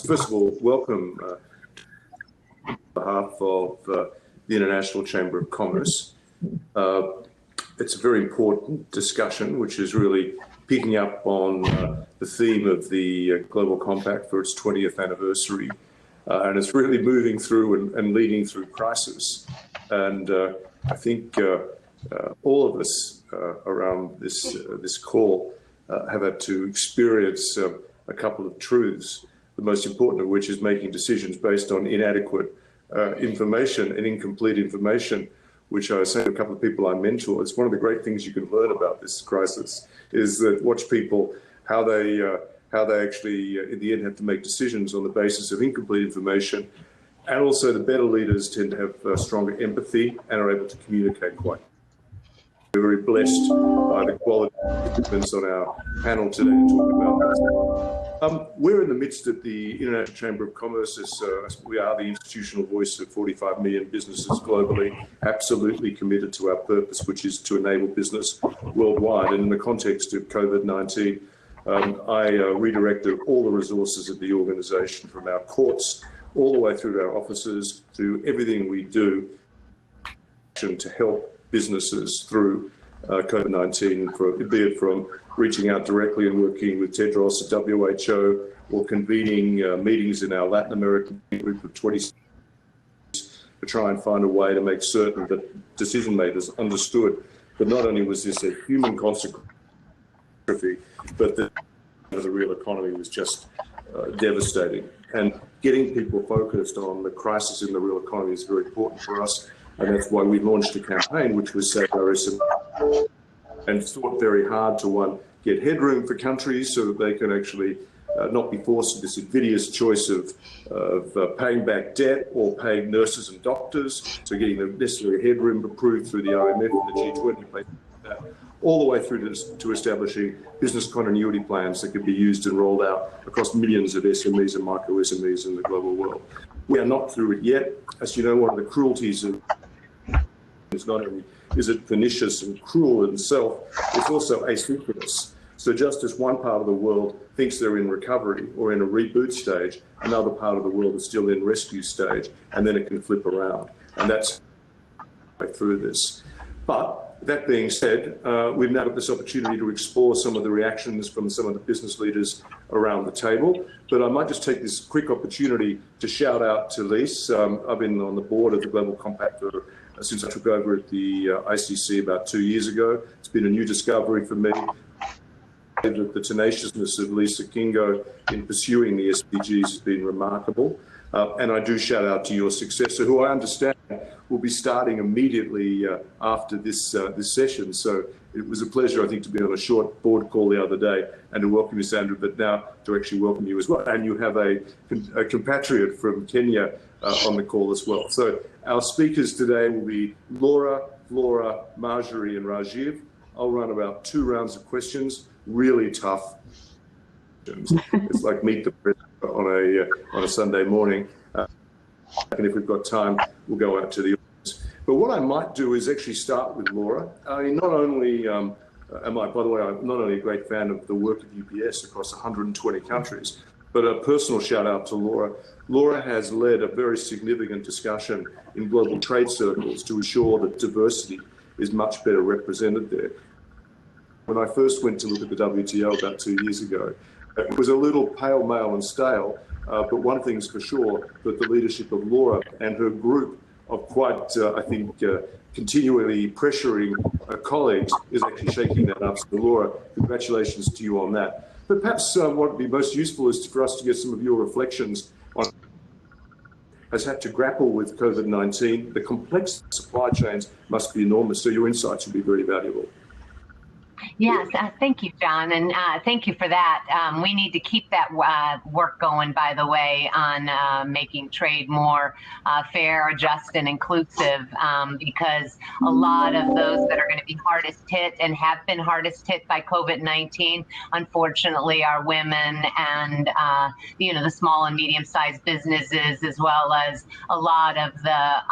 First of all, welcome on behalf of the International Chamber of Commerce. It's a very important discussion, which is really picking up on the theme of the Global Compact for its 20th anniversary. And it's really moving through and leading through crisis. And I think all of us around this call have had to experience a couple of truths, the most important of which is making decisions based on inadequate information and incomplete information, which I was saying to a couple of people I mentor. It's one of the great things you can learn about this crisis is that watch people, how they actually, in the end, have to make decisions on the basis of incomplete information. And also the better leaders tend to have stronger empathy and are able to communicate quite. We're very blessed by the quality of participants on our panel today to talk about this. We're in the midst of the International Chamber of Commerce. We are the institutional voice of 45 million businesses globally, absolutely committed to our purpose, which is to enable business worldwide. And in the context of COVID-19, I redirected all the resources of the organisation from our courts all the way through to our offices, through everything we do to help businesses through COVID-19, be it from reaching out directly and working with Tedros, the WHO, or convening meetings in our Latin American group of 20 to try and find a way to make certain that decision makers understood that not only was this a human consequence, but that the real economy was just devastating. And getting people focused on the crisis in the real economy is very important for us. And that's why we launched a campaign which was Save Our SMEs, and thought very hard to get headroom for countries so that they can actually not be forced to this invidious choice of paying back debt or paying nurses and doctors. So getting the necessary headroom approved through the IMF and the G20, all the way through to establishing business continuity plans that could be used and rolled out across millions of SMEs and micro SMEs in the global world. We are not through it yet. As you know, one of the cruelties of is not only is it pernicious and cruel in itself, it's also asynchronous. So just as one part of the world thinks they're in recovery or in a reboot stage, another part of the world is still in rescue stage, and then it can flip around. And that's through this. But that being said, we've now got this opportunity to explore some of the reactions from some of the business leaders around the table. But I might just take this quick opportunity to shout out to Lise. I've been on the board of the Global Compact since I took over at the ICC about 2 years ago. It's been a new discovery for me. The tenaciousness of Lisa Kingo in pursuing the SDGs has been remarkable. And I do shout out to your successor, who I understand will be starting immediately after this session. So it was a pleasure, I think, to be on a short board call the other day and to welcome you, Sandra, but now to actually welcome you as well. And you have a compatriot from Kenya on the call as well. So our speakers today will be Laura, Flora, Marjorie and Rajeev. I'll run about 2 rounds of questions, really tough. It's like meet the president on a Sunday morning. And if we've got time, we'll go out to the audience. But what I might do is actually start with Laura. I mean, not only by the way, I'm not only a great fan of the work of UPS across 120 countries, but a personal shout out to Laura. Laura has led a very significant discussion in global trade circles to ensure that diversity is much better represented there. When I first went to look at the WTO about 2 years ago, it was a little pale, male and stale, but one thing's for sure, that the leadership of Laura and her group of quite, I think, continually pressuring colleagues is actually shaking that up. So Laura, congratulations to you on that. But perhaps what would be most useful is for us to get some of your reflections on has had to grapple with COVID-19. The complex supply chains must be enormous, so your insights would be very valuable. Yes, thank you, John, and thank you for that. We need to keep that work going, by the way, on making trade more fair, just, and inclusive, because a lot of those that are going to be hardest hit and have been hardest hit by COVID-19, unfortunately, are women and, the small and medium-sized businesses, as well as a lot of the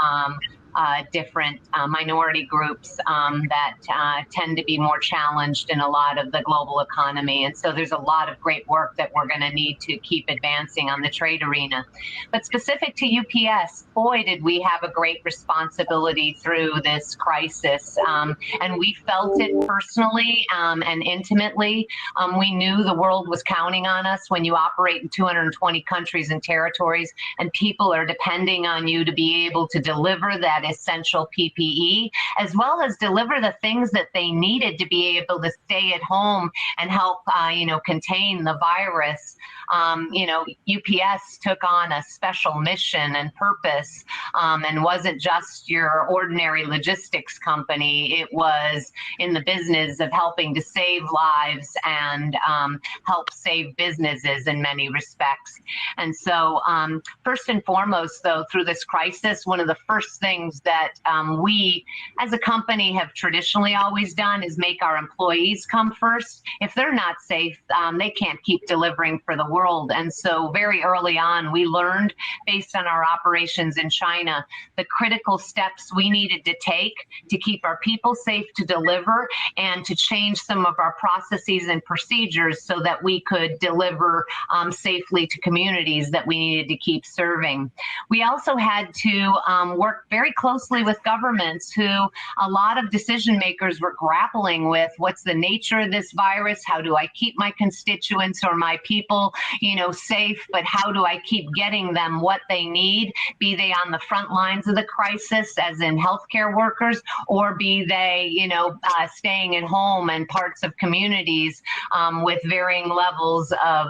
different minority groups that tend to be more challenged in a lot of the global economy. And so there's a lot of great work that we're going to need to keep advancing on the trade arena. But specific to UPS, boy, did we have a great responsibility through this crisis. And we felt it personally and intimately. We knew the world was counting on us when you operate in 220 countries and territories, and people are depending on you to be able to deliver that essential PPE, as well as deliver the things that they needed to be able to stay at home and help, contain the virus. UPS took on a special mission and purpose, and wasn't just your ordinary logistics company. It was in the business of helping to save lives and help save businesses in many respects. And so first and foremost, though, through this crisis, one of the first things that we as a company have traditionally always done is make our employees come first. If they're not safe, they can't keep delivering for the world. And so very early on, we learned, based on our operations in China, the critical steps we needed to take to keep our people safe to deliver and to change some of our processes and procedures so that we could deliver safely to communities that we needed to keep serving. We also had to work very closely with governments who a lot of decision makers were grappling with. What's the nature of this virus? How do I keep my constituents or my people, safe? But how do I keep getting them what they need? Be they on the front lines of the crisis, as in healthcare workers, or be they, staying at home and parts of communities with varying levels of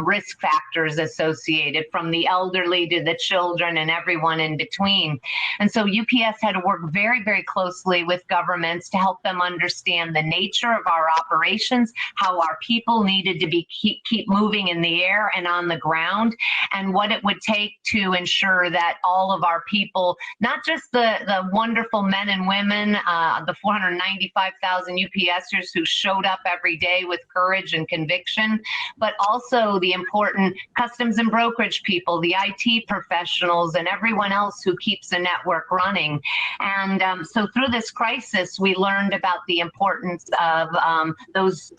risk factors associated, from the elderly to the children and everyone in between. And so UPS had to work very, very closely with governments to help them understand the nature of our operations, how our people needed to be keep moving in the air and on the ground, and what it would take to ensure that all of our people, not just the wonderful men and women, the 495,000 UPSers who showed up every day with courage and conviction, but also the important customs and brokerage people, the IT professionals, and everyone else who keeps the network running. And so through this crisis, we learned about the importance of those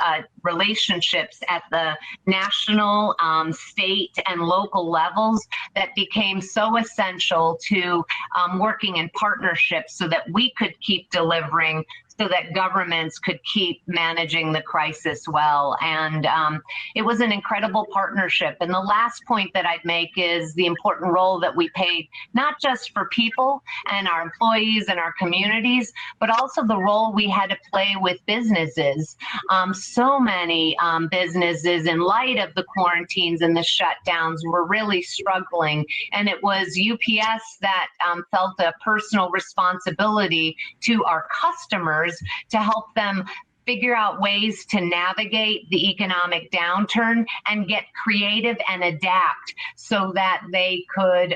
relationships at the national, state, and local levels that became so essential to working in partnerships so that we could keep delivering, so that governments could keep managing the crisis well. And it was an incredible partnership. And the last point that I'd make is the important role that we played, not just for people and our employees and our communities, but also the role we had to play with businesses. So many businesses, in light of the quarantines and the shutdowns, were really struggling. And it was UPS that felt a personal responsibility to our customers to help them figure out ways to navigate the economic downturn and get creative and adapt so that they could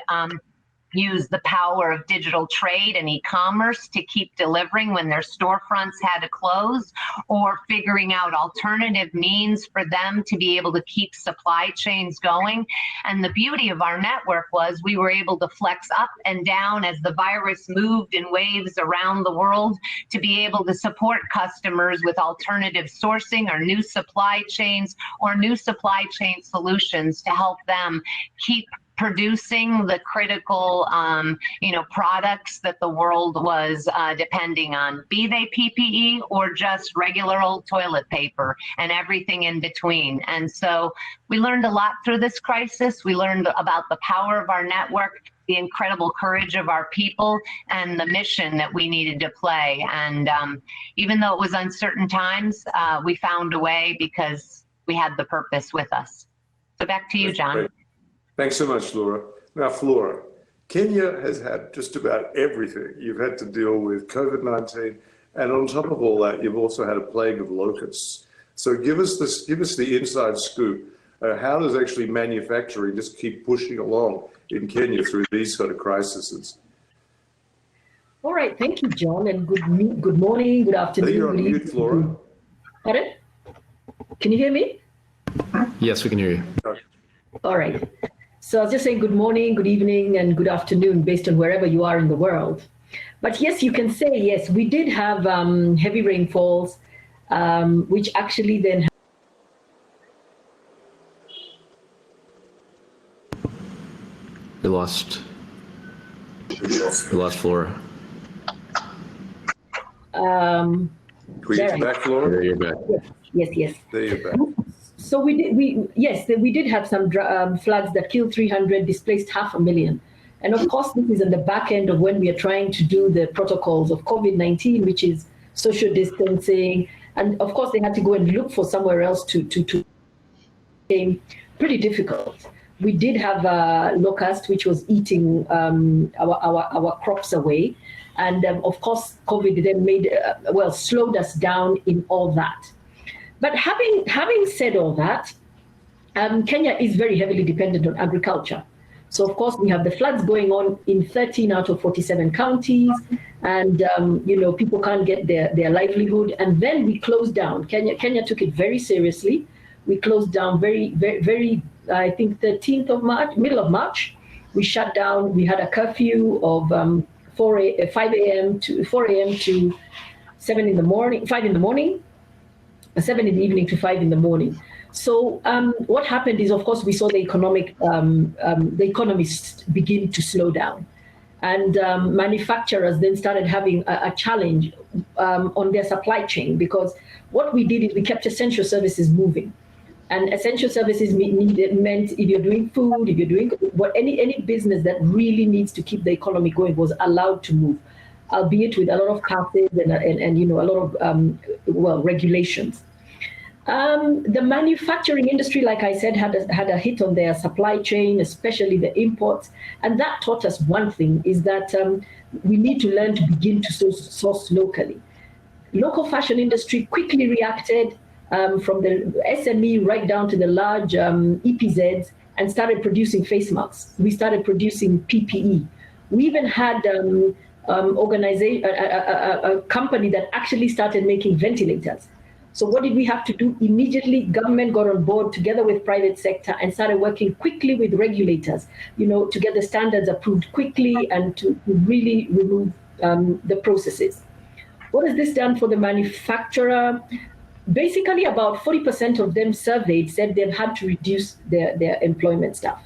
use the power of digital trade and e-commerce to keep delivering when their storefronts had to close, or figuring out alternative means for them to be able to keep supply chains going. And the beauty of our network was we were able to flex up and down as the virus moved in waves around the world to be able to support customers with alternative sourcing or new supply chains or new supply chain solutions to help them keep producing the critical, products that the world was depending on, be they PPE or just regular old toilet paper and everything in between. And so we learned a lot through this crisis. We learned about the power of our network, the incredible courage of our people, and the mission that we needed to play. And even though it was uncertain times, we found a way because we had the purpose with us. So back to you, John. Great. Thanks so much, Flora. Now, Flora, Kenya has had just about everything. You've had to deal with COVID-19, and on top of all that, you've also had a plague of locusts. So give us the inside scoop. How does actually manufacturing just keep pushing along in Kenya through these sort of crises? All right, thank you, John, and good morning, good afternoon. You're on mute, Flora. Pardon? Can you hear me? Yes, we can hear you. All right. So I was just saying good morning, good evening, and good afternoon based on wherever you are in the world. But yes, you can say, yes, we did have heavy rainfalls, which actually then... We lost Flora. Can we get you back, Flora? There you're back. Yes. There you're back. So we did have some floods that killed 300, displaced 500,000. And of course, this is on the back end of when we are trying to do the protocols of COVID-19, which is social distancing. And of course, they had to go and look for somewhere else to became pretty difficult. We did have a locust, which was eating our crops away. And of course, COVID then slowed us down in all that. But having said all that, Kenya is very heavily dependent on agriculture. So of course, we have the floods going on in 13 out of 47 counties, and people can't get their livelihood. And then we closed down. Kenya took it very seriously. We closed down very, very, very, I think 13th of March, middle of March. We shut down. We had a curfew of 5 a.m. to 4 a.m. to 7 in the morning, 5 in the morning, 7 in the evening to 5 in the morning. So what happened is, of course, we saw the economy begin to slow down, and manufacturers then started having a challenge on their supply chain, because what we did is we kept essential services moving, and essential services meant if you're doing food, if you're doing any business that really needs to keep the economy going was allowed to move, albeit with a lot of passes and a lot of regulations. The manufacturing industry, like I said, had a hit on their supply chain, especially the imports. And that taught us one thing, is that we need to learn to begin to source locally. Local fashion industry quickly reacted from the SME right down to the large EPZs and started producing face masks. We started producing PPE. We even had a company that actually started making ventilators. So what did we have to do? Immediately, government got on board together with private sector and started working quickly with regulators, to get the standards approved quickly and to really remove the processes. What has this done for the manufacturer? Basically, about 40% of them surveyed said they've had to reduce their employment staff.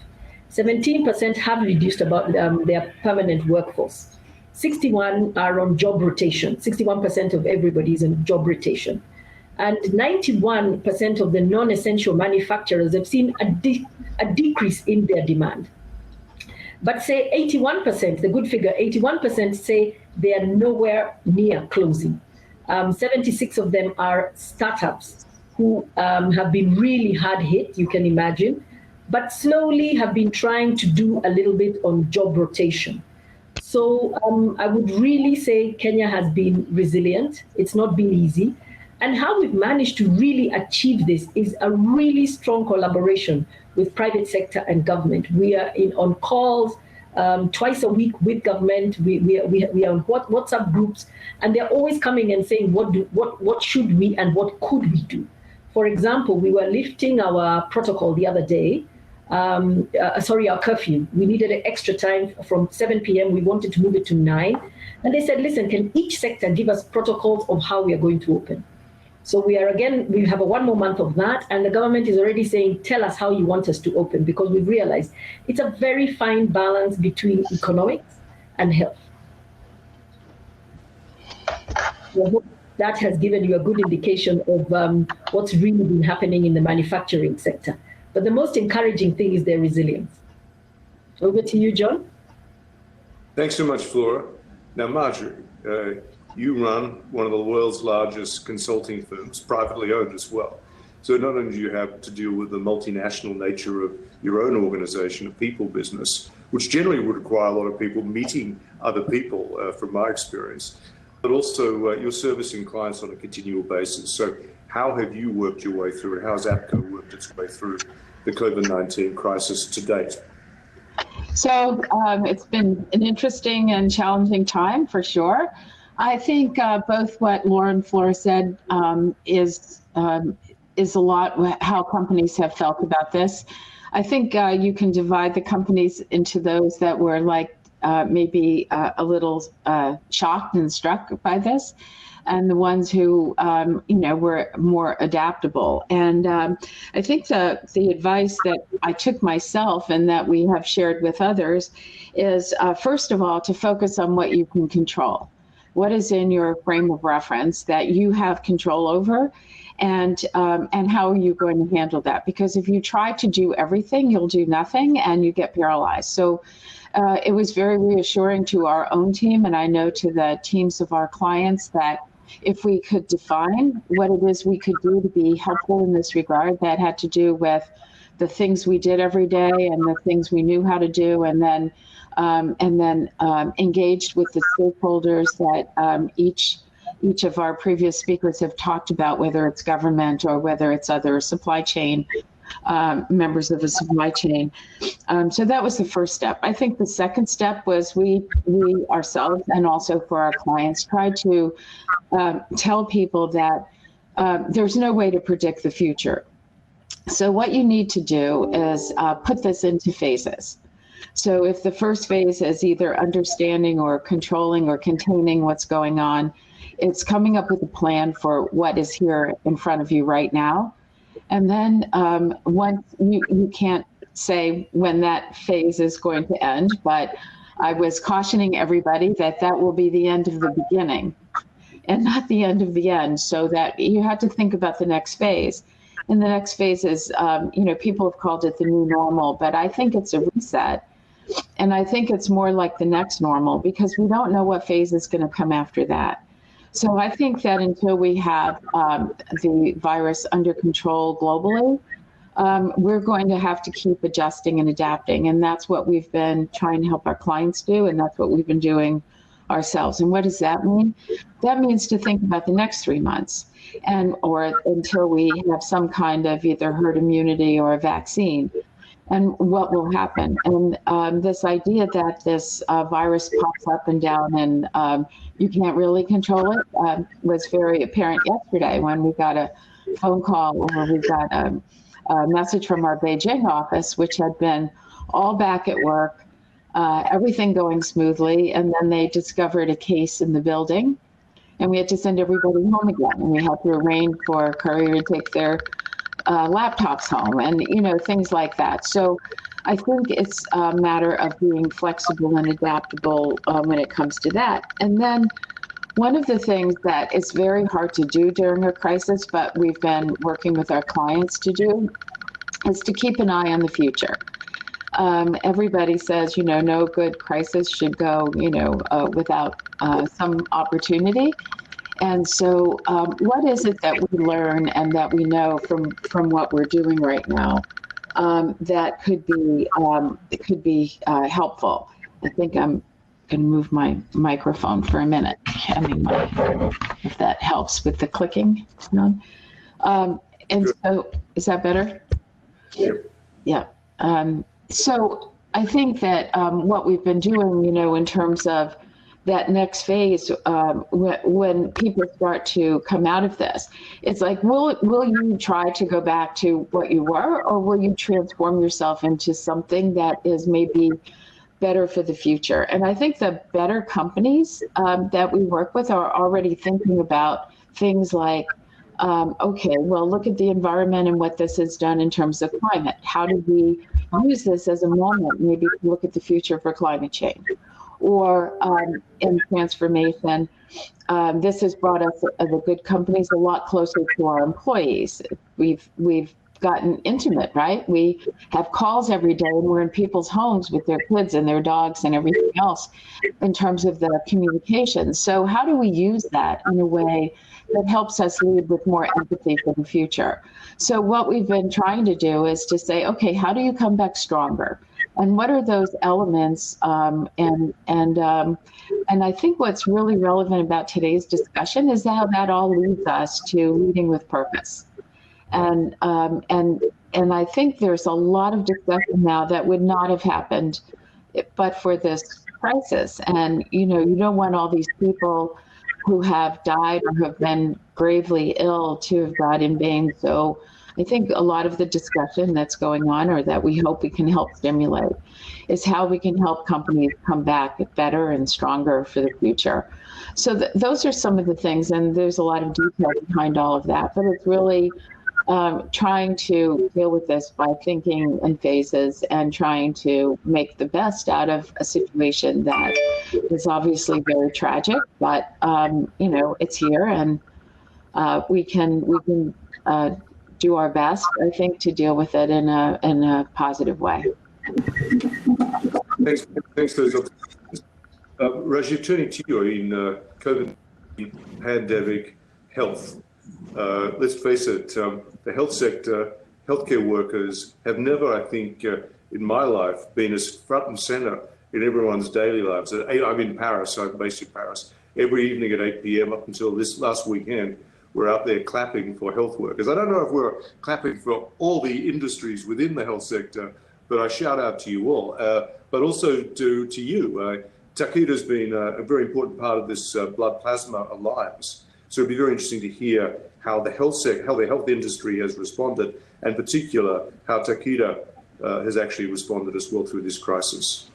17% have reduced about their permanent workforce. 61 are on job rotation. 61% of everybody is on job rotation. And 91% of the non-essential manufacturers have seen a decrease in their demand. But say 81%, the good figure, 81% say they are nowhere near closing. 76 of them are startups who have been really hard hit, you can imagine, but slowly have been trying to do a little bit on job rotation. So I would really say Kenya has been resilient. It's not been easy. And how we've managed to really achieve this is a really strong collaboration with private sector and government. We are on calls twice a week with government. We are on WhatsApp groups, and they're always coming and saying what should we and what could we do. For example, we were lifting our protocol the other day, our curfew. We needed an extra time from 7 p.m. We wanted to move it to 9. And they said, listen, can each sector give us protocols of how we are going to open? So we have one more month of that, and the government is already saying, tell us how you want us to open, because we've realized it's a very fine balance between economics and health. So I hope that has given you a good indication of what's really been happening in the manufacturing sector. But the most encouraging thing is their resilience. Over to you, John. Thanks so much, Flora. Now, Marjorie, you run one of the world's largest consulting firms, privately owned as well. So not only do you have to deal with the multinational nature of your own organization, a people business, which generally would require a lot of people meeting other people, from my experience, but also you're servicing clients on a continual basis. So how have you worked your way through it? How has APCO worked its way through the COVID-19 crisis to date? So it's been an interesting and challenging time for sure. I think both what Laura and Flora said is a lot how companies have felt about this. I think you can divide the companies into those that were like may be a little shocked and struck by this, and the ones who, were more adaptable. And I think the advice that I took myself and that we have shared with others is, first of all, to focus on what you can control. What is in your frame of reference that you have control over, and how are you going to handle that? Because if you try to do everything, you'll do nothing and you get paralyzed. So it was very reassuring to our own team, and I know to the teams of our clients, that if we could define what it is we could do to be helpful in this regard, that had to do with the things we did every day and the things we knew how to do, and then engaged with the stakeholders that each of our previous speakers have talked about, whether it's government or whether it's other supply chain members of the supply chain. So that was the first step. I think the second step was we ourselves, and also for our clients, tried to tell people that there's no way to predict the future. So what you need to do is put this into phases. So if the first phase is either understanding or controlling or containing what's going on, it's coming up with a plan for what is here in front of you right now. And then once you can't say when that phase is going to end, but I was cautioning everybody that that will be the end of the beginning and not the end of the end, so that you had to think about the next phase. And the next phase is, people have called it the new normal, but I think it's a reset. And I think it's more like the next normal, because we don't know what phase is going to come after that. So I think that until we have the virus under control globally, we're going to have to keep adjusting and adapting. And that's what we've been trying to help our clients do. And that's what we've been doing ourselves. And what does that mean? That means to think about the next 3 months, or until we have some kind of either herd immunity or a vaccine, and what will happen. And this idea that this virus pops up and down and you can't really control it was very apparent yesterday when we got a phone call, or we got a message from our Beijing office, which had been all back at work, everything going smoothly, and then they discovered a case in the building, and we had to send everybody home again, and we had to arrange for a courier to take their laptops home, and things like that. So I think it's a matter of being flexible and adaptable when it comes to that. And then one of the things that is very hard to do during a crisis, but we've been working with our clients to do, is to keep an eye on the future. Everybody says, no good crisis should go, without some opportunity. And so what is it that we learn and that we know from what we're doing right now that could be helpful? I think I'm going to move my microphone for a minute. If that helps with the clicking. And so, is that better? Yeah. So I think that what we've been doing, in terms of that next phase, when people start to come out of this, it's like, will you try to go back to what you were, or will you transform yourself into something that is maybe better for the future? And I think the better companies that we work with are already thinking about things like, okay, well, look at the environment and what this has done in terms of climate. How do we use this as a moment, maybe to look at the future for climate change? Or in transformation, this has brought us, the good companies, a lot closer to our employees. We've gotten intimate, right? We have calls every day, and we're in people's homes with their kids and their dogs and everything else in terms of the communication. So how do we use that in a way that helps us lead with more empathy for the future? So what we've been trying to do is to say, okay, how do you come back stronger? And what are those elements? And I think what's really relevant about today's discussion is how that all leads us to leading with purpose. And I think there's a lot of discussion now that would not have happened but for this crisis. And you don't want all these people who have died or have been gravely ill to have died in vain. So I think a lot of the discussion that's going on, or that we hope we can help stimulate, is how we can help companies come back better and stronger for the future. So those are some of the things, and there's a lot of detail behind all of that, but it's really trying to deal with this by thinking in phases and trying to make the best out of a situation that is obviously very tragic, but it's here, and we can do our best, I think, to deal with it in a positive way. Thanks for those. Rajeev, turning to you in COVID pandemic health. Let's face it, the health sector, healthcare workers have never, I think, in my life, been as front and center in everyone's daily lives. I'm in Paris, I'm based in Paris. Every evening at 8 p.m. up until this last weekend, we're out there clapping for health workers. I don't know if we're clapping for all the industries within the health sector, but I shout out to you all, but also to you. Takeda's been a very important part of this blood plasma alliance. So it'd be very interesting to hear how the health industry has responded, and in particular, how Takeda has actually responded as well through this crisis.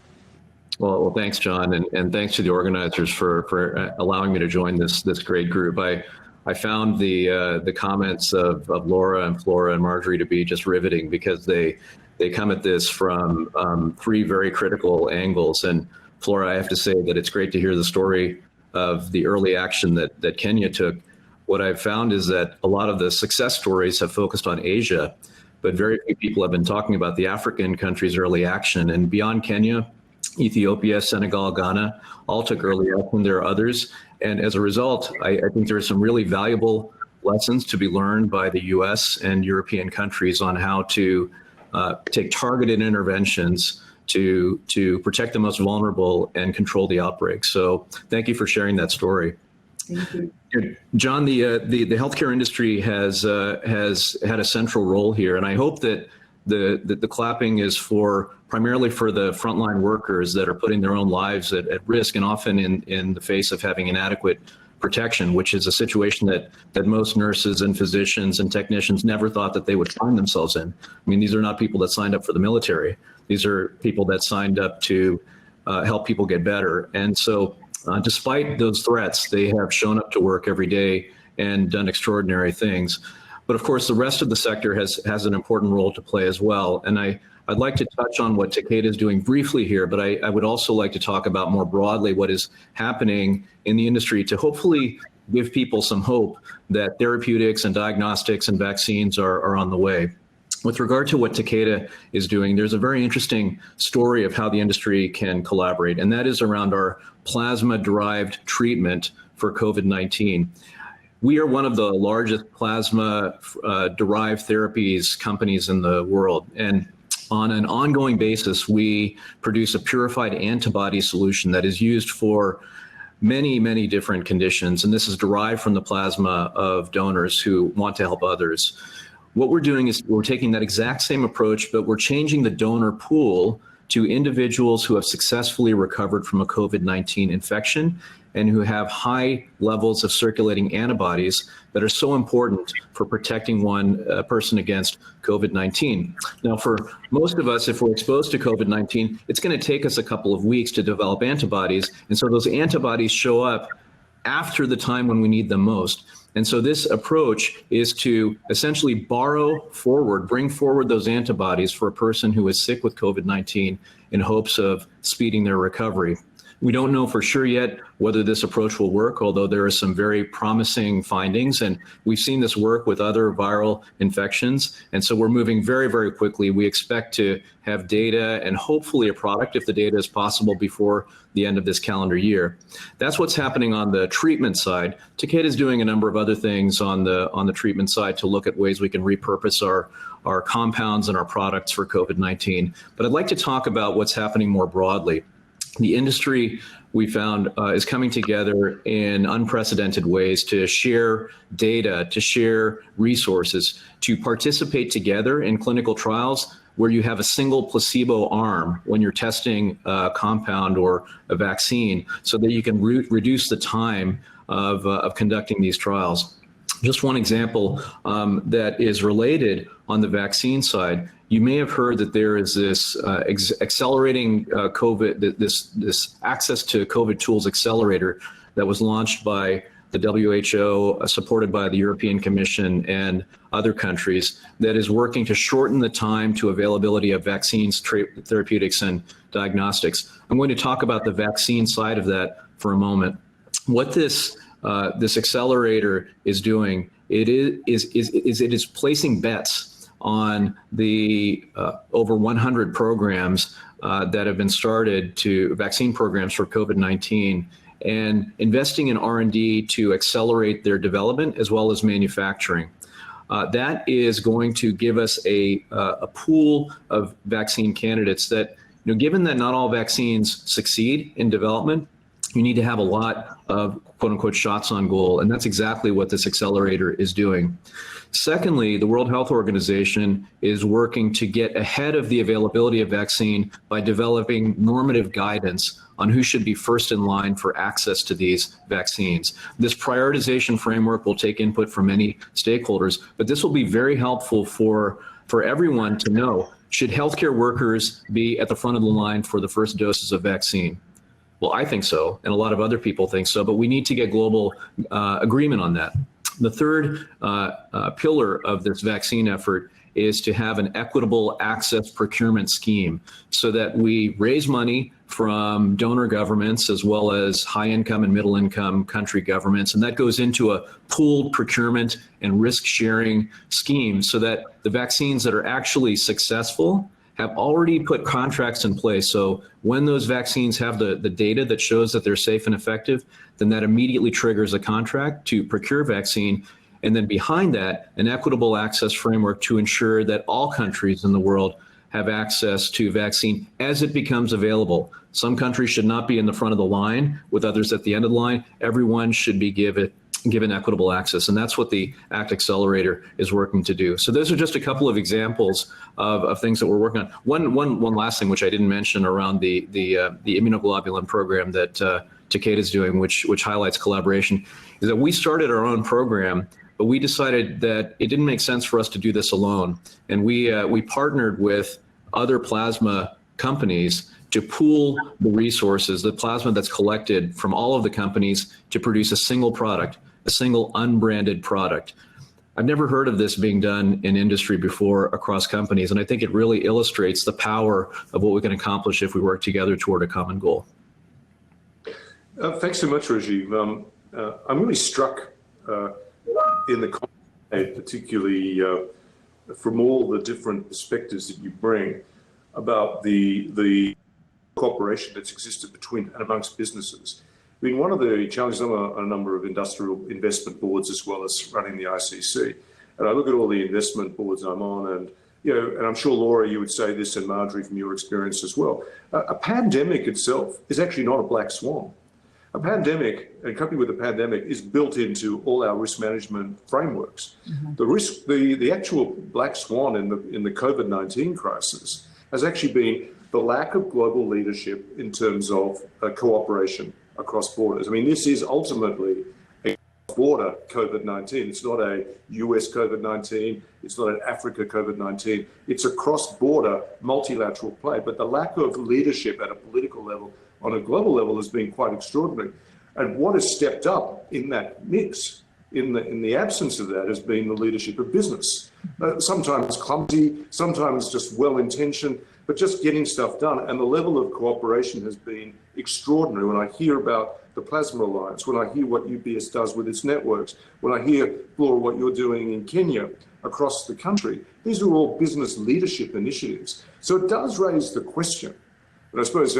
Well, thanks, John, and thanks to the organizers for allowing me to join this great group. I found the comments of Laura and Flora and Marjorie to be just riveting, because they come at this from three very critical angles. And Flora, I have to say that it's great to hear the story of the early action that Kenya took. What I've found is that a lot of the success stories have focused on Asia, but very few people have been talking about the African countries' early action. And beyond Kenya, Ethiopia, Senegal, Ghana all took early action. There are others. And as a result, I think there are some really valuable lessons to be learned by the US and European countries on how to take targeted interventions to protect the most vulnerable and control the outbreak. So thank you for sharing that story. Thank you. John, the healthcare industry has had a central role here, and I hope that the clapping is primarily for the frontline workers that are putting their own lives at risk, and often in the face of having inadequate protection, which is a situation that most nurses and physicians and technicians never thought that they would find themselves in. I mean, these are not people that signed up for the military. These are people that signed up to help people get better. And so despite those threats, they have shown up to work every day and done extraordinary things. But of course, the rest of the sector has an important role to play as well. And I'd like to touch on what Takeda is doing briefly here, but I would also like to talk about more broadly what is happening in the industry to hopefully give people some hope that therapeutics and diagnostics and vaccines are on the way. With regard to what Takeda is doing, there's a very interesting story of how the industry can collaborate, and that is around our plasma-derived treatment for COVID-19. We are one of the largest plasma-derived therapies companies in the world, and on an ongoing basis, we produce a purified antibody solution that is used for many, many different conditions, and this is derived from the plasma of donors who want to help others. What we're doing is we're taking that exact same approach, but we're changing the donor pool to individuals who have successfully recovered from a COVID-19 infection and who have high levels of circulating antibodies that are so important for protecting one person against COVID-19. Now, for most of us, if we're exposed to COVID-19, it's going to take us a couple of weeks to develop antibodies. And so those antibodies show up after the time when we need them most. And so this approach is to essentially bring forward those antibodies for a person who is sick with COVID-19 in hopes of speeding their recovery. We don't know for sure yet whether this approach will work, although there are some very promising findings, and we've seen this work with other viral infections. And so we're moving very, very quickly. We expect to have data and hopefully a product, if the data is possible, before the end of this calendar year. That's what's happening on the treatment side. Takeda is doing a number of other things on the treatment side to look at ways we can repurpose our compounds and our products for COVID-19. But I'd like to talk about what's happening more broadly. The industry, we found, is coming together in unprecedented ways to share data, to share resources, to participate together in clinical trials where you have a single placebo arm when you're testing a compound or a vaccine, so that you can reduce the time of conducting these trials. Just one example that is related on the vaccine side. You may have heard that there is this accelerating COVID, this access to COVID tools accelerator that was launched by the WHO, supported by the European Commission and other countries, that is working to shorten the time to availability of vaccines, therapeutics, and diagnostics. I'm going to talk about the vaccine side of that for a moment. What this accelerator is doing, it is placing bets on the over 100 programs that have been started to vaccine programs for COVID-19, and investing in R&D to accelerate their development as well as manufacturing. That is going to give us a pool of vaccine candidates that, given that not all vaccines succeed in development, you need to have a lot of quote unquote shots on goal. And that's exactly what this accelerator is doing. Secondly, the World Health Organization is working to get ahead of the availability of vaccine by developing normative guidance on who should be first in line for access to these vaccines. This prioritization framework will take input from many stakeholders, but this will be very helpful for everyone to know, should healthcare workers be at the front of the line for the first doses of vaccine? Well, I think so, and a lot of other people think so, but we need to get global agreement on that. The third pillar of this vaccine effort is to have an equitable access procurement scheme so that we raise money from donor governments as well as high income and middle income country governments. And that goes into a pooled procurement and risk sharing scheme so that the vaccines that are actually successful have already put contracts in place. So when those vaccines have the data that shows that they're safe and effective, then that immediately triggers a contract to procure vaccine. And then behind that, an equitable access framework to ensure that all countries in the world have access to vaccine as it becomes available. Some countries should not be in the front of the line with others at the end of the line. Everyone should be given equitable access. And that's what the ACT Accelerator is working to do. So those are just a couple of examples of things that we're working on. One last thing, which I didn't mention around the immunoglobulin program that Takeda is doing, which highlights collaboration, is that we started our own program, but we decided that it didn't make sense for us to do this alone. And we partnered with other plasma companies to pool the resources, the plasma that's collected from all of the companies, to produce a single product, a single unbranded product. I've never heard of this being done in industry before across companies, and I think it really illustrates the power of what we can accomplish if we work together toward a common goal. Thanks so much, Rajeev. I'm really struck in the content, particularly from all the different perspectives that you bring about the cooperation that's existed between and amongst businesses. I mean, one of the challenges, I'm on a number of industrial investment boards as well as running the ICC, and I look at all the investment boards I'm on, and and I'm sure, Laura, you would say this, and Marjorie, from your experience as well. A pandemic itself is actually not a black swan. A pandemic, a company with a pandemic, is built into all our risk management frameworks. Mm-hmm. The actual black swan in the COVID-19 crisis has actually been the lack of global leadership in terms of cooperation across borders. I mean, this is ultimately a border COVID-19. It's not a US COVID-19. It's not an Africa COVID-19. It's a cross-border multilateral play. But the lack of leadership at a political level, on a global level, has been quite extraordinary. And what has stepped up in that mix, in the absence of that, has been the leadership of business. Sometimes clumsy, sometimes just well-intentioned, but just getting stuff done. And the level of cooperation has been extraordinary. When I hear about the Plasma Alliance, when I hear what UBS does with its networks, when I hear, Flora, what you're doing in Kenya, across the country, these are all business leadership initiatives. So it does raise the question, and I suppose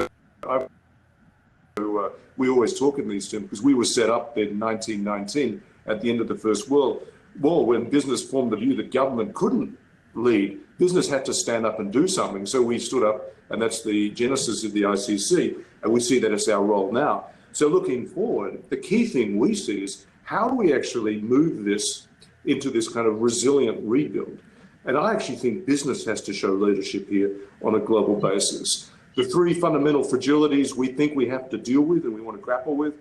we always talk in these terms because we were set up in 1919 at the end of the First World War, when business formed the view that government couldn't lead. Business had to stand up and do something. So we stood up, and that's the genesis of the ICC, and we see that as our role now. So looking forward, the key thing we see is how do we actually move this into this kind of resilient rebuild? And I actually think business has to show leadership here on a global basis. The three fundamental fragilities we think we have to deal with and we want to grapple with: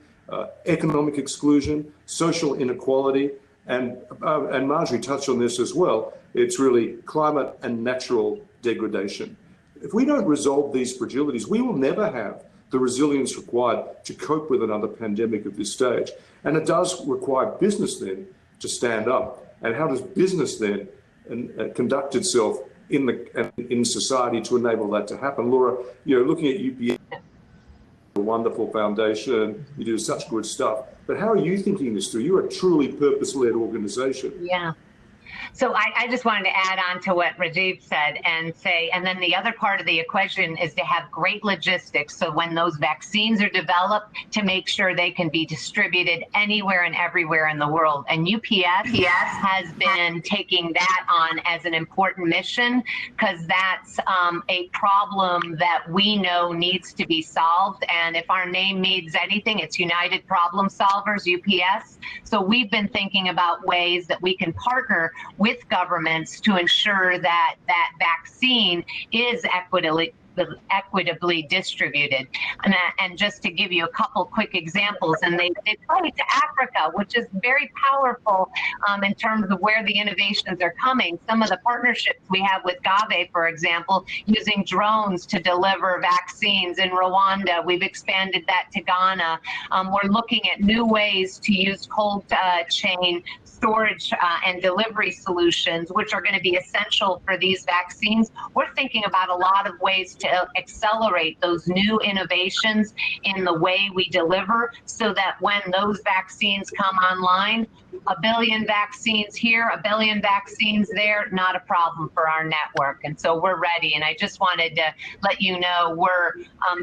economic exclusion, social inequality, And Marjorie touched on this as well. It's really climate and natural degradation. If we don't resolve these fragilities, we will never have the resilience required to cope with another pandemic at this stage. And it does require business then to stand up. And how does business then conduct itself in society to enable that to happen? Laura, looking at UPS, a wonderful foundation, you do such good stuff. But how are you thinking this through? You're a truly purpose-led organization. Yeah. So I just wanted to add on to what Rajeev said and say, and then the other part of the equation is to have great logistics. So when those vaccines are developed, to make sure they can be distributed anywhere and everywhere in the world. And UPS has been taking that on as an important mission, because that's a problem that we know needs to be solved. And if our name means anything, it's United Problem Solvers, UPS. So we've been thinking about ways that we can partner with governments to ensure that that vaccine is equitably distributed. And just to give you a couple quick examples, and they point to Africa, which is very powerful in terms of where the innovations are coming. Some of the partnerships we have with Gavi, for example, using drones to deliver vaccines in Rwanda. We've expanded that to Ghana. We're looking at new ways to use cold chain storage and delivery solutions, which are going to be essential for these vaccines. We're thinking about a lot of ways to accelerate those new innovations in the way we deliver, so that when those vaccines come online, 1 billion vaccines here, 1 billion vaccines there, not a problem for our network. And so we're ready. And I just wanted to let you know we're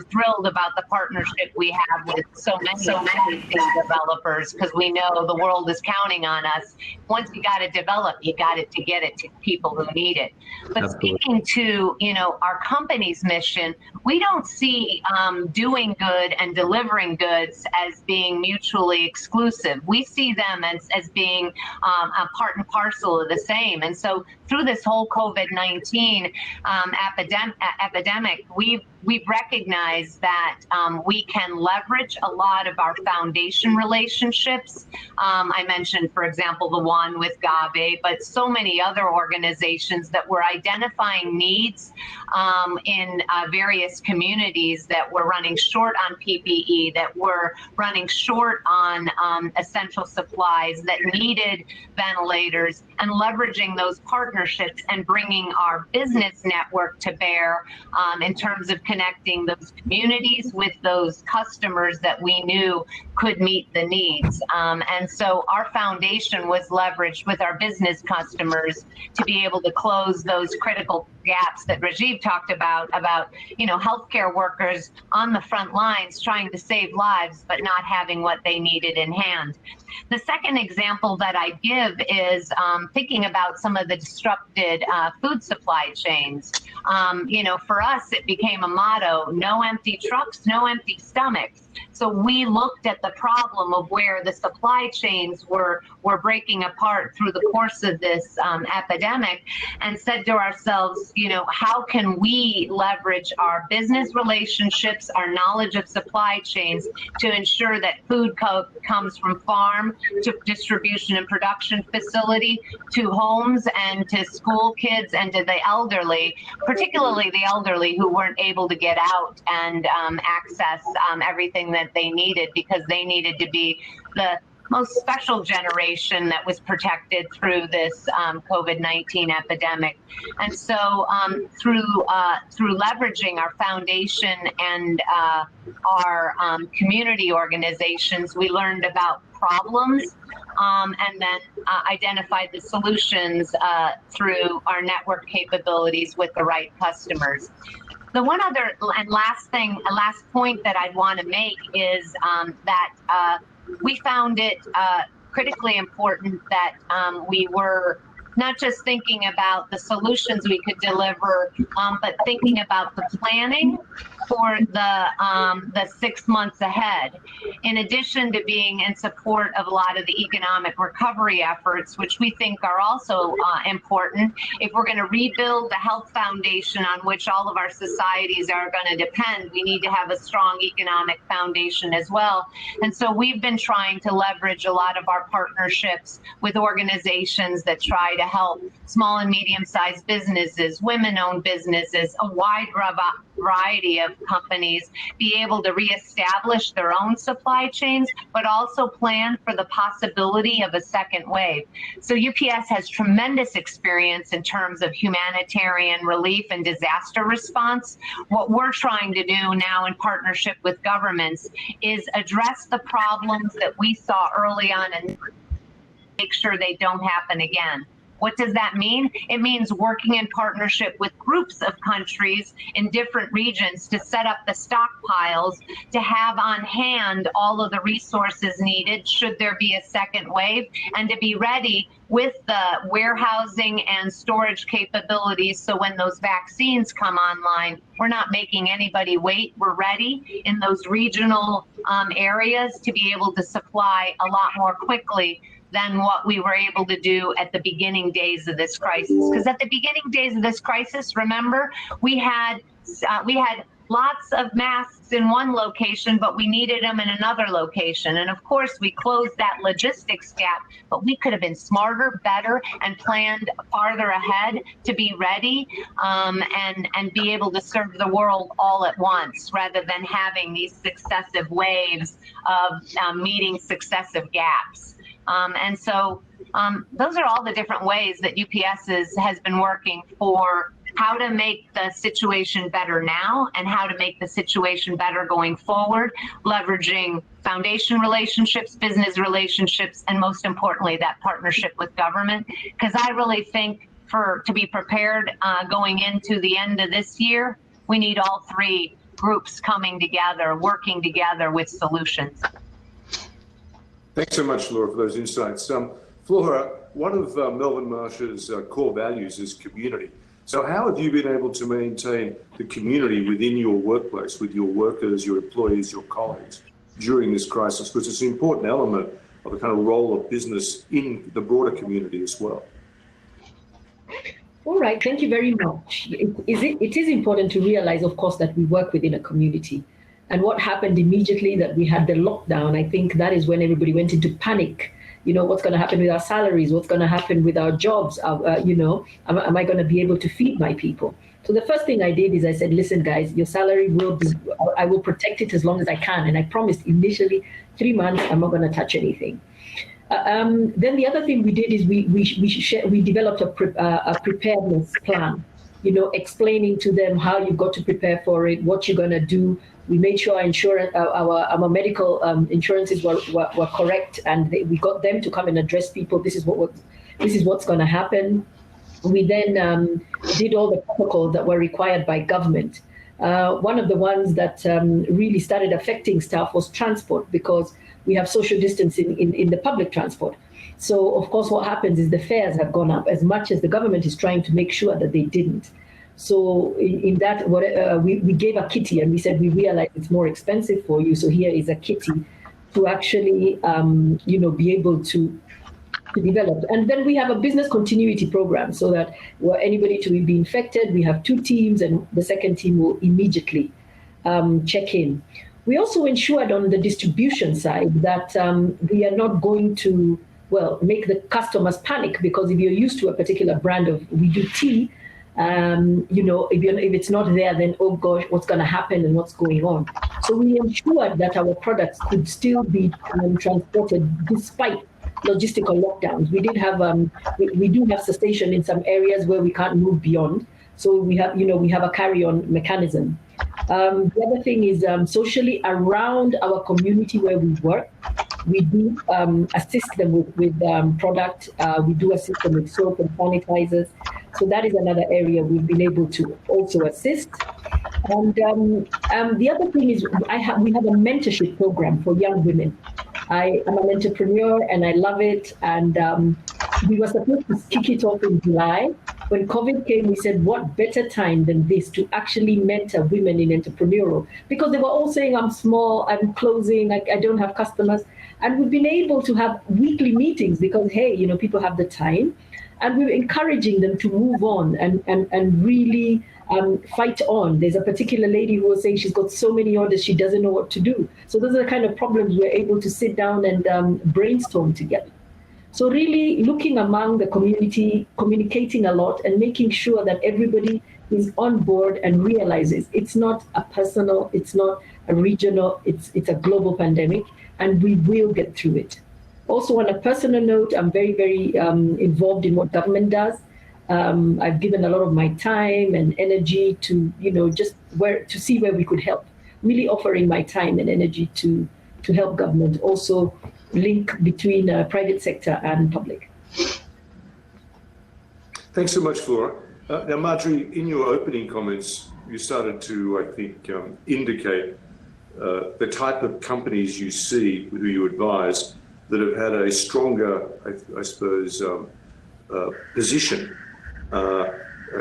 thrilled about the partnership we have with so many developers, because we know the world is counting on us. Once you got to develop, you got it to get it to people who need it. But speaking to our company's mission, we don't see doing good and delivering goods as being mutually exclusive. We see them as being a part and parcel of the same. And so through this whole COVID-19 epidemic, we've recognized that we can leverage a lot of our foundation relationships. I mentioned, for example, the one with Gavi, but so many other organizations that were identifying needs in various communities that were running short on PPE, that were running short on essential supplies, that needed ventilators, and leveraging those partnerships and bringing our business network to bear in terms of connecting those communities with those customers that we knew could meet the needs. And so our foundation was leveraged with our business customers to be able to close those critical gaps that Rajeev talked about healthcare workers on the front lines trying to save lives, but not having what they needed in hand. The second example that I give is thinking about some of the disrupted food supply chains. For us, it became a motto: no empty trucks, no empty stomachs. So we looked at the problem of where the supply chains were breaking apart through the course of this epidemic, and said to ourselves, how can we leverage our business relationships, our knowledge of supply chains, to ensure that food comes from farm to distribution and production facility to homes and to school kids and to the elderly, particularly the elderly who weren't able to get out and access everything that they needed, because they needed to be the most special generation that was protected through this COVID-19 epidemic. And so through leveraging our foundation and our community organizations, we learned about problems and then identified the solutions through our network capabilities with the right customers. The one other and last point that I'd want to make is that we found it critically important that we were not just thinking about the solutions we could deliver, but thinking about the planning for the 6 months ahead. In addition to being in support of a lot of the economic recovery efforts, which we think are also important, if we're going to rebuild the health foundation on which all of our societies are going to depend, we need to have a strong economic foundation as well. And so we've been trying to leverage a lot of our partnerships with organizations that try to help small and medium-sized businesses, women-owned businesses, a wide variety of companies be able to reestablish their own supply chains, but also plan for the possibility of a second wave. So UPS has tremendous experience in terms of humanitarian relief and disaster response. What we're trying to do now in partnership with governments is address the problems that we saw early on and make sure they don't happen again. What does that mean? It means working in partnership with groups of countries in different regions to set up the stockpiles, to have on hand all of the resources needed should there be a second wave, and to be ready with the warehousing and storage capabilities so when those vaccines come online, we're not making anybody wait. We're ready in those regional areas to be able to supply a lot more quickly than what we were able to do at the beginning days of this crisis. Because at the beginning days of this crisis, remember, we had lots of masks in one location, but we needed them in another location. And of course, we closed that logistics gap, but we could have been smarter, better, and planned farther ahead to be ready and be able to serve the world all at once, rather than having these successive waves of meeting successive gaps. And so those are all the different ways that UPS has been working for how to make the situation better now and how to make the situation better going forward, leveraging foundation relationships, business relationships, and most importantly, that partnership with government. Because I really think to be prepared going into the end of this year, we need all three groups coming together, working together with solutions. Thanks so much, Laura, for those insights. Flora, one of Melvin Marsh's core values is community. So how have you been able to maintain the community within your workplace, with your workers, your employees, your colleagues during this crisis? Because it's an important element of the kind of role of business in the broader community as well. All right, thank you very much. It is important to realize, of course, that we work within a community. And what happened immediately that we had the lockdown, I think that is when everybody went into panic. You know, what's going to happen with our salaries? What's going to happen with our jobs? Am I going to be able to feed my people? So the first thing I did is I said, listen, guys, your salary will be, I will protect it as long as I can. And I promised initially 3 months, I'm not going to touch anything. Then the other thing we did is we developed a preparedness plan, you know, explaining to them how you've got to prepare for it, what you're going to do. We made sure our medical insurances were correct, and we got them to come and address people. This is what's going to happen. We then did all the protocols that were required by government. One of the ones that really started affecting staff was transport, because we have social distancing in the public transport. So of course, what happens is the fares have gone up as much as the government is trying to make sure that they didn't. So in that, we gave a kitty, and we said, we realize it's more expensive for you. So here is a kitty to actually, be able to develop. And then we have a business continuity program, so that were anybody to be infected, we have 2 teams, and the second team will immediately check in. We also ensured on the distribution side that we are not going to, make the customers panic, because if you're used to a particular brand of, we do tea, if it's not there, then, oh gosh, what's going to happen and what's going on? So we ensured that our products could still be transported despite logistical lockdowns. We did have, we do have cessation in some areas where we can't move beyond. So we have a carry-on mechanism. The other thing is socially around our community where we work, we do assist them with product. We do assist them with soap and sanitizers. So that is another area we've been able to also assist. And the other thing is we have a mentorship program for young women. I am an entrepreneur and I love it. And we were supposed to kick it off in July, when COVID came, we said, what better time than this to actually mentor women in entrepreneurial? Because they were all saying, I'm small, I'm closing, I don't have customers. And we've been able to have weekly meetings because, hey, people have the time. And we're encouraging them to move on and really fight on. There's a particular lady who was saying she's got so many orders, she doesn't know what to do. So those are the kind of problems we're able to sit down and brainstorm together. So really looking among the community, communicating a lot and making sure that everybody is on board and realizes it's not a personal, it's not a regional, it's a global pandemic, and we will get through it. Also, on a personal note, I'm very, very involved in what government does. I've given a lot of my time and energy to, just to see where we could help. Really offering my time and energy to help government. Also, link between private sector and public. Thanks so much, Flora. Now, Marjorie, in your opening comments, you started to, I think, indicate the type of companies you see who you advise that have had a stronger, I suppose, position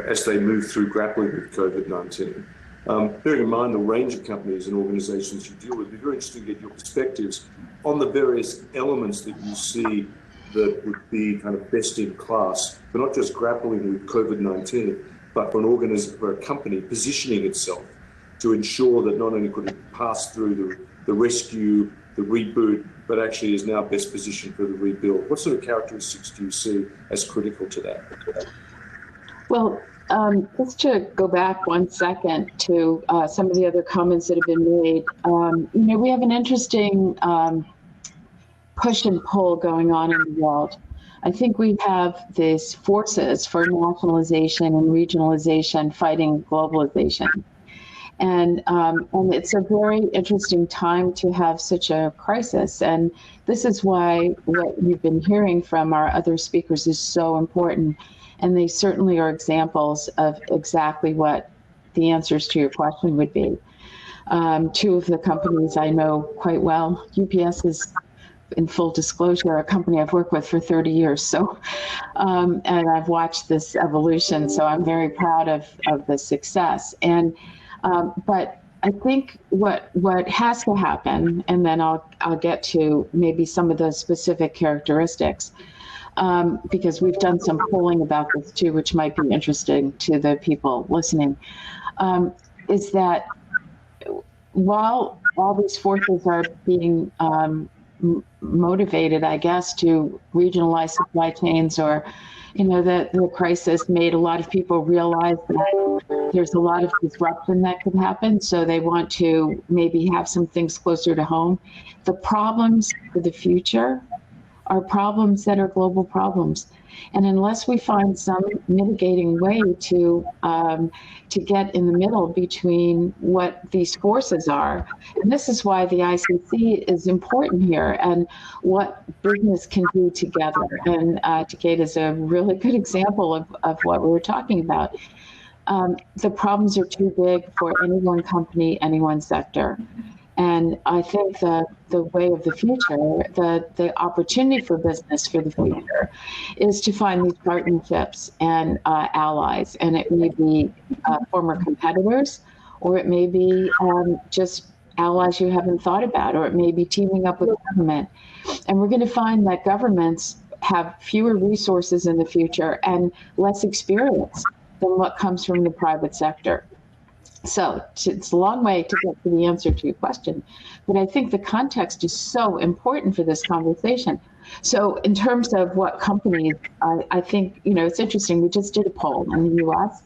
as they move through grappling with COVID-19. Bearing in mind the range of companies and organisations you deal with, it'd be very interesting to get your perspectives on the various elements that you see that would be kind of best in class for not just grappling with COVID-19, but for a company positioning itself to ensure that not only could it pass through the rescue, the reboot, but actually is now best positioned for the rebuild. What sort of characteristics do you see as critical to that? Well, just to go back 1 second to some of the other comments that have been made, we have an interesting push and pull going on in the world. I think we have these forces for nationalization and regionalization fighting globalization. And it's a very interesting time to have such a crisis. And this is why what you've been hearing from our other speakers is so important. And they certainly are examples of exactly what the answers to your question would be. Two of the companies I know quite well, UPS is, in full disclosure, a company I've worked with for 30 years. So, and I've watched this evolution. So I'm very proud of the success. And but I think what has to happen, and then I'll get to maybe some of those specific characteristics, because we've done some polling about this too, which might be interesting to the people listening, is that while all these forces are being motivated, I guess, to regionalize supply chains, or, the crisis made a lot of people realize that there's a lot of disruption that could happen. So they want to maybe have some things closer to home. The problems for the future are problems that are global problems. And unless we find some mitigating way to get in the middle between what these forces are, and this is why the ICC is important here, and what business can do together. And Takeda is a really good example of what we were talking about. The problems are too big for any one company, any one sector. And I think the way of the future, the opportunity for business for the future, is to find these partnerships and allies. And it may be former competitors, or it may be just allies you haven't thought about, or it may be teaming up with government. And we're going to find that governments have fewer resources in the future and less experience than what comes from the private sector. So it's a long way to get to the answer to your question, but I think the context is so important for this conversation. So in terms of what companies, I think, it's interesting. We just did a poll in the US,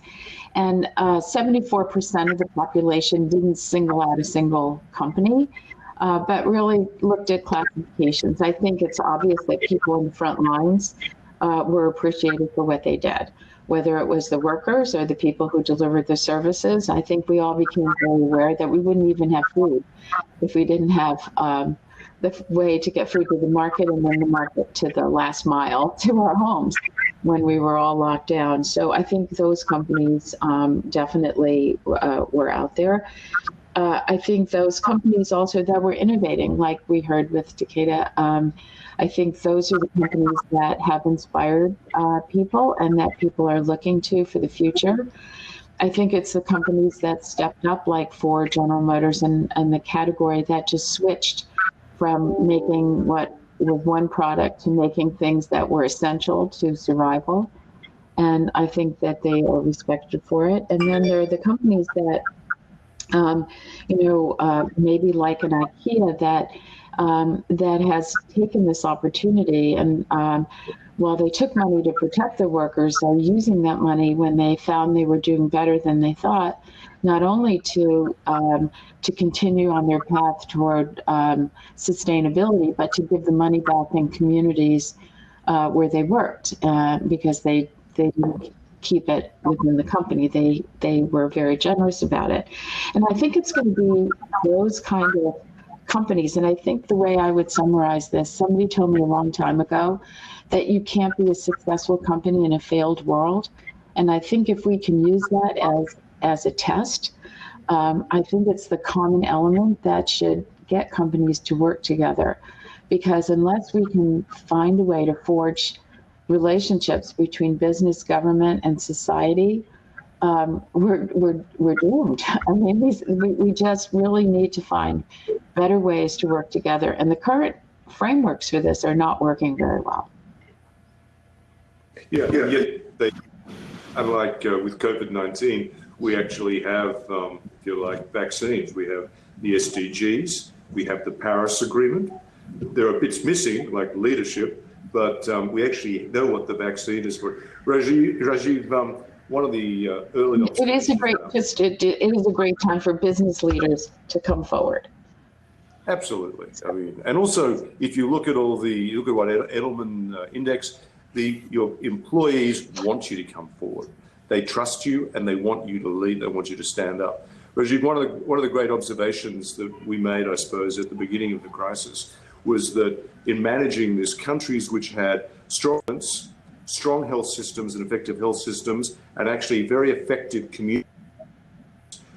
and 74% of the population didn't single out a single company, but really looked at classifications. I think it's obvious that people in the front lines were appreciated for what they did. Whether it was the workers or the people who delivered the services, I think we all became very aware that we wouldn't even have food if we didn't have the way to get food to the market, and then the market to the last mile to our homes when we were all locked down. So I think those companies definitely were out there. I think those companies also that were innovating, like we heard with Takeda, I think those are the companies that have inspired people and that people are looking to for the future. I think it's the companies that stepped up, like Ford, General Motors, and the category that just switched from making what was one product to making things that were essential to survival. And I think that they are respected for it. And then there are the companies that, maybe like an IKEA that has taken this opportunity and while they took money to protect their workers, they're using that money when they found they were doing better than they thought, not only to continue on their path toward sustainability, but to give the money back in communities where they worked because they didn't keep it within the company. They were very generous about it. And I think it's going to be those kind of companies. And I think the way I would summarize this, somebody told me a long time ago that you can't be a successful company in a failed world. And I think if we can use that as a test, I think it's the common element that should get companies to work together. Because unless we can find a way to forge relationships between business, government, and society, we're doomed. I mean, we just really need to find better ways to work together. And the current frameworks for this are not working very well. Yeah. Unlike with COVID-19, we actually have, if you like, vaccines. We have the SDGs, we have the Paris Agreement. There are bits missing, like leadership, but we actually know what the vaccine is for. Rajeev, one of the early it is a great time for business leaders to come forward. Absolutely. I mean, and also if you look at what Edelman Index, your employees want you to come forward. They trust you and they want you to lead. They want you to stand up. Rajeev, one of the great observations that we made, I suppose, at the beginning of the crisis was that in managing this, countries which had strong health systems and effective health systems, and actually very effective communities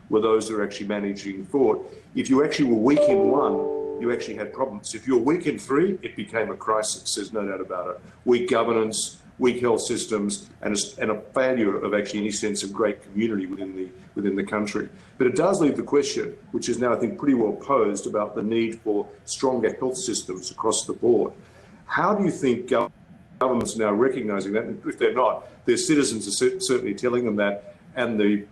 were those that are actually managing forward. If you actually were weak in one, you actually had problems. If you were weak in three, it became a crisis. There's no doubt about it. Weak governance, weak health systems, and a failure of actually any sense of great community within the country. But it does leave the question, which is now I think pretty well posed, about the need for stronger health systems across the board. How do you think governments are now recognizing that? And if they're not, their citizens are certainly telling them that, and the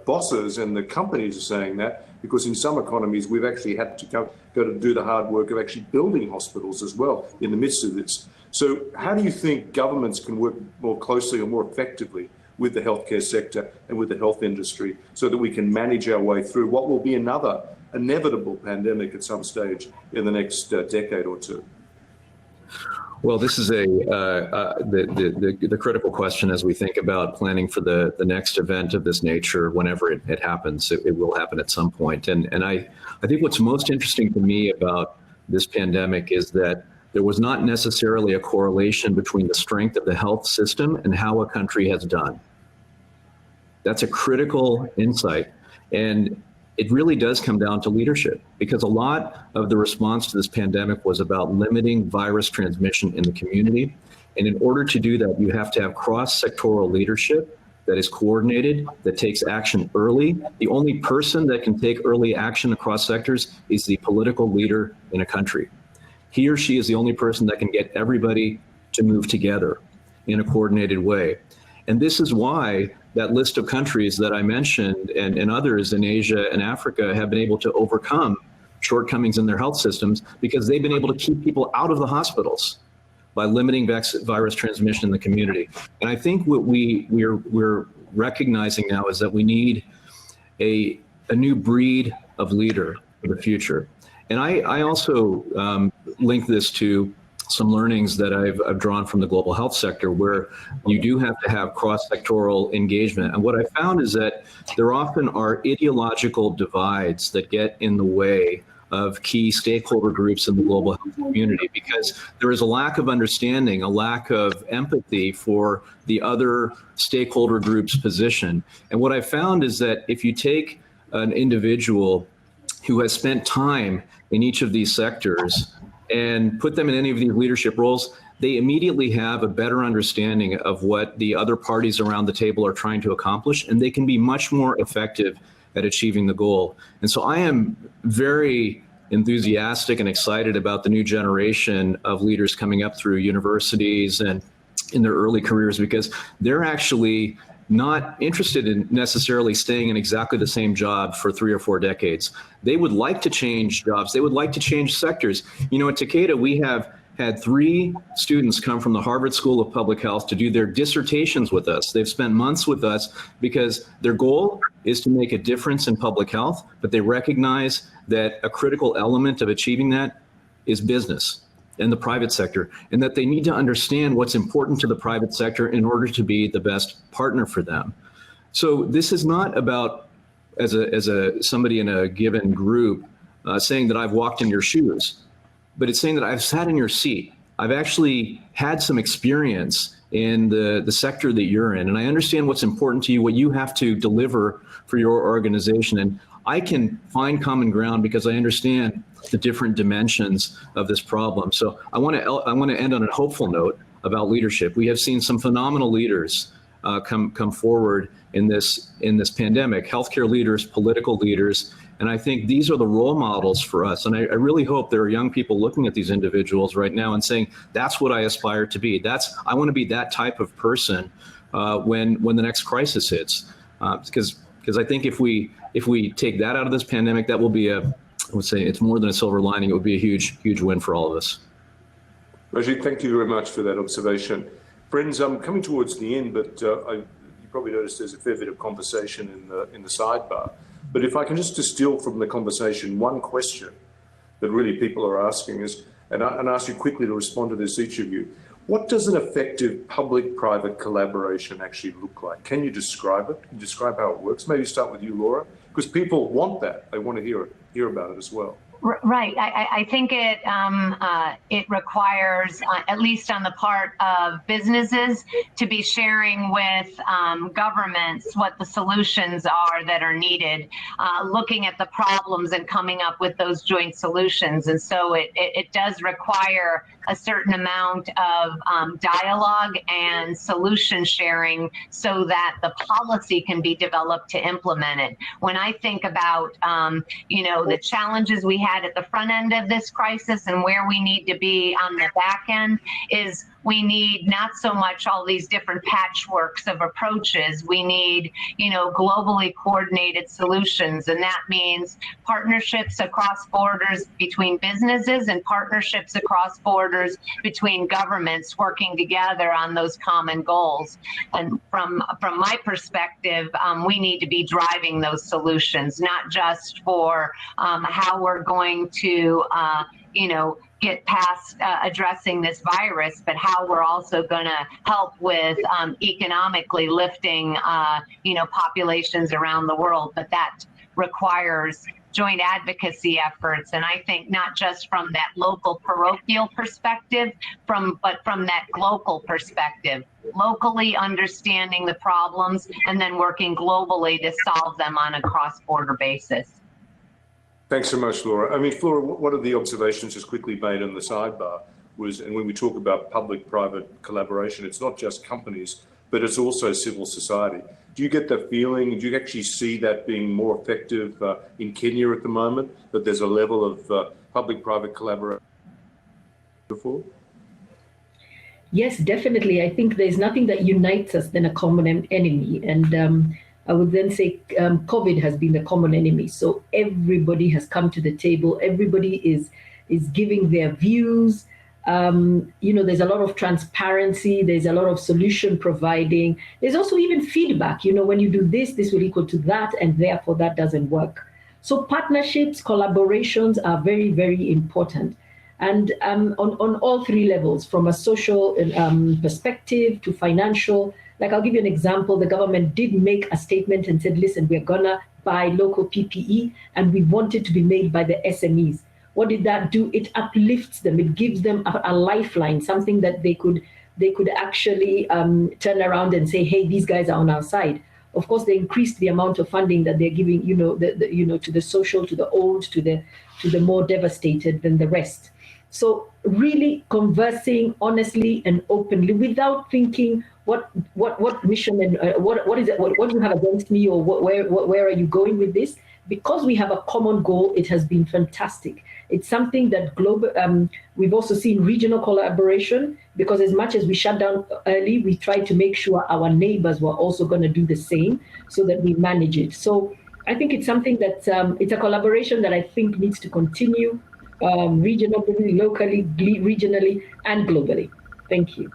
bosses and the companies are saying that, because in some economies we've actually had to go to do the hard work of actually building hospitals as well in the midst of this. So how do you think governments can work more closely or more effectively with the healthcare sector and with the health industry so that we can manage our way through what will be another inevitable pandemic at some stage in the next decade or two? Well, this is the critical question as we think about planning for the next event of this nature. Whenever it happens, it will happen at some point. And I think what's most interesting to me about this pandemic is that there was not necessarily a correlation between the strength of the health system and how a country has done. That's a critical insight. And it really does come down to leadership, because a lot of the response to this pandemic was about limiting virus transmission in the community. And in order to do that, you have to have cross-sectoral leadership that is coordinated, that takes action early. The only person that can take early action across sectors is the political leader in a country. He or she is the only person that can get everybody to move together in a coordinated way. And this is why that list of countries that I mentioned and others in Asia and Africa have been able to overcome shortcomings in their health systems, because they've been able to keep people out of the hospitals by limiting virus transmission in the community. And I think what we're recognizing now is that we need a new breed of leader for the future. And I also link this to some learnings that I've drawn from the global health sector, where you do have to have cross-sectoral engagement. And what I found is that there often are ideological divides that get in the way of key stakeholder groups in the global health community, because there is a lack of understanding, a lack of empathy for the other stakeholder group's position. And what I found is that if you take an individual who has spent time in each of these sectors and put them in any of these leadership roles, they immediately have a better understanding of what the other parties around the table are trying to accomplish, and they can be much more effective at achieving the goal. And so I am very enthusiastic and excited about the new generation of leaders coming up through universities and in their early careers, because they're actually not interested in necessarily staying in exactly the same job for 3 or 4 decades. They would like to change jobs. They would like to change sectors. You know, at Takeda, we have had 3 students come from the Harvard School of Public Health to do their dissertations with us. They've spent months with us because their goal is to make a difference in public health, but they recognize that a critical element of achieving that is business and the private sector, and that they need to understand what's important to the private sector in order to be the best partner for them. So this is not about, as somebody in a given group, saying that I've walked in your shoes, but it's saying that I've sat in your seat. I've actually had some experience in the sector that you're in, and I understand what's important to you, what you have to deliver for your organization. And I can find common ground because I understand the different dimensions of this problem. So I want to end on a hopeful note about leadership. We have seen some phenomenal leaders come forward in this pandemic, healthcare leaders, political leaders, and I think these are the role models for us. And I really hope there are young people looking at these individuals right now and saying, that's what I aspire to be. I want to be that type of person when the next crisis hits. Because I think if we take that out of this pandemic, that will be I would say it's more than a silver lining. It would be a huge, huge win for all of us. Rajeev, thank you very much for that observation. Friends, I'm coming towards the end, but you probably noticed there's a fair bit of conversation in the sidebar. But if I can just distill from the conversation one question that really people are asking is, and ask you quickly to respond to this, each of you, what does an effective public-private collaboration actually look like? Can you describe it? Can you describe how it works? Maybe start with you, Laura, because people want that. They want to hear about it as well. Right. I think it requires, at least on the part of businesses, to be sharing with governments what the solutions are that are needed, looking at the problems and coming up with those joint solutions. And so it does require a certain amount of dialogue and solution sharing so that the policy can be developed to implement it. When I think about, the challenges we had at the front end of this crisis and where we need to be on the back end is we need not so much all these different patchworks of approaches. We need, globally coordinated solutions. And that means partnerships across borders between businesses and partnerships across borders between governments working together on those common goals. And from my perspective, we need to be driving those solutions, not just for how we're going to, get past addressing this virus, but how we're also going to help with economically lifting, populations around the world. But that requires joint advocacy efforts. And I think not just from that local parochial perspective, but from that global perspective, locally understanding the problems and then working globally to solve them on a cross-border basis. Thanks so much, Laura. I mean, Flora, one of the observations just quickly made on the sidebar was, and when we talk about public-private collaboration, it's not just companies, but it's also civil society. Do you get that feeling? Do you actually see that being more effective in Kenya at the moment, that there's a level of public-private collaboration before? Yes, definitely. I think there's nothing that unites us than a common enemy. And I would then say COVID has been the common enemy. So everybody has come to the table. Everybody is giving their views. There's a lot of transparency. There's a lot of solution providing. There's also even feedback. When you do this will equal to that, and therefore that doesn't work. So partnerships, collaborations are very, very important. And on all 3 levels, from a social perspective to financial. Like, I'll give you an example. The government did make a statement and said, listen, we're going to buy local PPE, and we want it to be made by the SMEs. What did that do? It uplifts them. It gives them a lifeline, something that they could actually turn around and say, hey, these guys are on our side. of course, they increased the amount of funding that they're giving, to the social, to the old, to the more devastated than the rest. So really conversing honestly and openly without thinking what mission and what is it, what do you have against me, or where are you going with this? Because we have a common goal, it has been fantastic. It's something that we've also seen regional collaboration, because as much as we shut down early, we tried to make sure our neighbors were also going to do the same so that we manage it. So I think it's something that it's a collaboration that I think needs to continue regionally, locally, regionally, and globally. Thank you.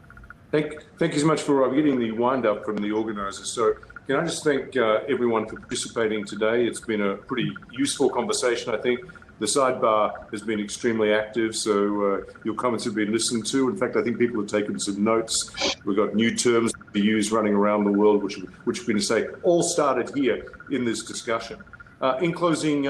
Thank you so much for getting the wind up from the organisers. So can I just thank everyone for participating today? It's been a pretty useful conversation, I think. The sidebar has been extremely active, so your comments have been listened to. In fact, I think people have taken some notes. We've got new terms to use running around the world, which we're going to say all started here in this discussion. In closing,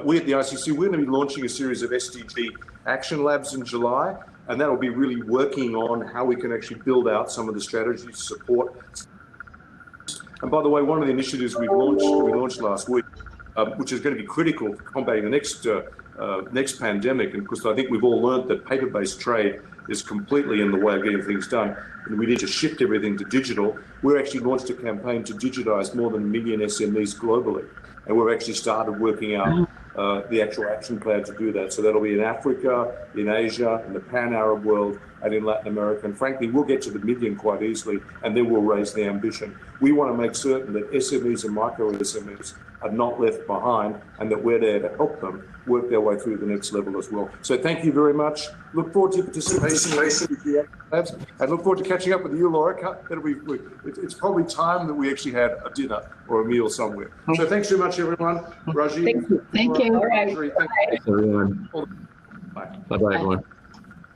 we at the ICC, we're going to be launching a series of SDG action labs in July, and that'll be really working on how we can actually build out some of the strategies to support. And by the way, one of the initiatives we launched last week, which is going to be critical for combating the next pandemic, and of course I think we've all learned that paper-based trade is completely in the way of getting things done, and we need to shift everything to digital. We're actually launched a campaign to digitize more than 1 million SMEs globally, and we've actually started working out the actual action plan to do that. So that'll be in Africa, in Asia, in the pan-Arab world, and in Latin America. And frankly, we'll get to the million quite easily, and then we'll raise the ambition. We want to make certain that SMEs and micro SMEs are not left behind, and that we're there to help them work their way through the next level as well. So thank you very much. Look forward to your participation in the labs, and look forward to catching up with you, Laura. It's probably time that we actually had a dinner or a meal somewhere. So thanks very much, everyone. Rajeev. Thank you. Thank you. All right. Thanks, everyone. Bye. Bye-bye, everyone.